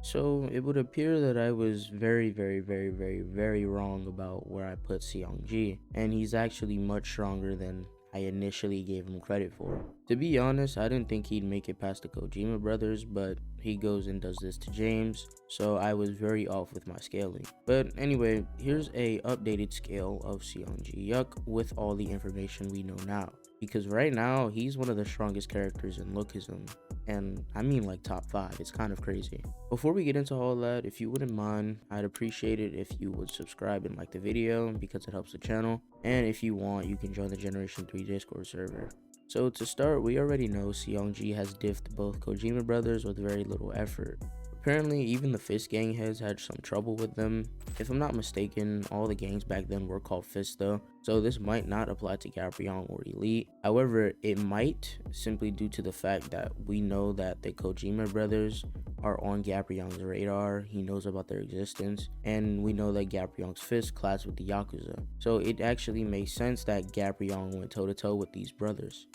So it would appear that I was very wrong about where I put Seongji, and he's actually much stronger than I initially gave him credit for. To be honest, I didn't think he'd make it past the Kojima brothers, but he goes and does this to James, so I was very off with my scaling. But anyway, here's a updated scale of Seongji Yuk with all the information we know now. Because right now, he's one of the strongest characters in Lookism, and I mean like top 5, it's kind of crazy. Before we get into all that, if you wouldn't mind, I'd appreciate it if you would subscribe and like the video because it helps the channel, and if you want, you can join the Generation 3 Discord server. So to start, we already know Seongji has diffed both Kojima brothers with very little effort. Apparently, even the Fist gang heads had some trouble with them. If I'm not mistaken, all the gangs back then were called Fist though, so this might not apply to Gabrion or Elite. However, it might, simply due to the fact that we know that the Kojima brothers are on Gabrion's radar, he knows about their existence, and we know that Gabrion's Fist clash with the Yakuza. So it actually makes sense that Gabrion went toe-to-toe with these brothers.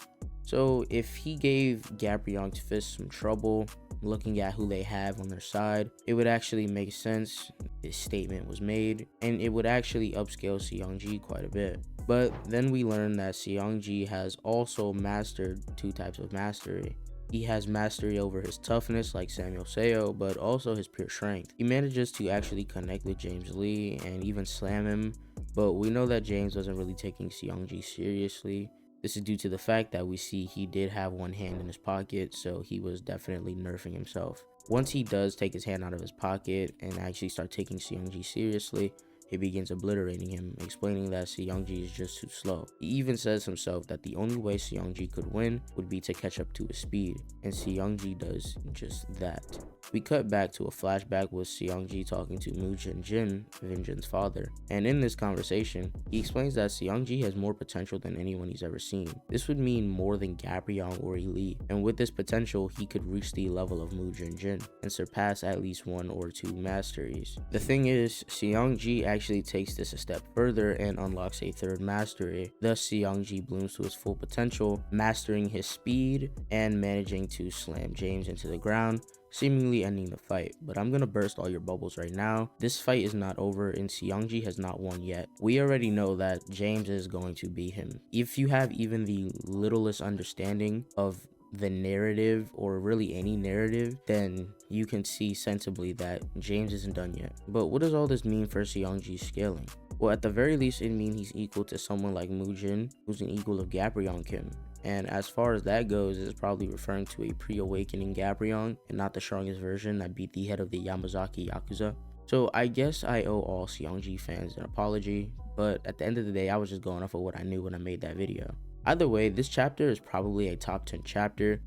So if he gave Gabrion's Fist some trouble, looking at who they have on their side, it would actually make sense this statement was made, and it would actually upscale Seongji quite a bit. But then we learn that Seongji has also mastered 2 types of mastery. He has mastery over his toughness like Samuel Seo, but also his pure strength. He manages to actually connect with James Lee and even slam him, but we know that James wasn't really taking Seongji seriously. This is due to the fact that we see he did have one hand in his pocket, so he was definitely nerfing himself. Once he does take his hand out of his pocket and actually start taking Seongji seriously, he begins obliterating him, explaining that Seongji is just too slow. He even says himself that the only way Seongji could win would be to catch up to his speed, and Seongji does just that. We cut back to a flashback with Seongji talking to Muujin Jin, Vinjin's father, and in this conversation, he explains that Seongji has more potential than anyone he's ever seen. This would mean more than Gabrion or Elite, and with this potential, he could reach the level of Muujin Jin and surpass at least 1 or 2 masteries. The thing is, Seongji actually takes this a step further and unlocks a 3rd mastery. Thus, Seongji blooms to his full potential, mastering his speed and managing to slam James into the ground, seemingly ending the fight. But I'm gonna burst all your bubbles right now. This fight is not over and Seongji has not won yet. We already know that James is going to beat him. If you have even the littlest understanding of the narrative, or really any narrative, then you can see sensibly that James isn't done yet. But what does all this mean for Seongji's scaling? Well, at the very least, it means he's equal to someone like Muujin, who's an equal of Gabrion Kim. And as far as that goes, it's probably referring to a pre-awakening Gabrion and not the strongest version that beat the head of the Yamazaki Yakuza. So I guess I owe all Seongji fans an apology, but at the end of the day, I was just going off of what I knew when I made that video. Either way, this chapter is probably a top 10 chapter.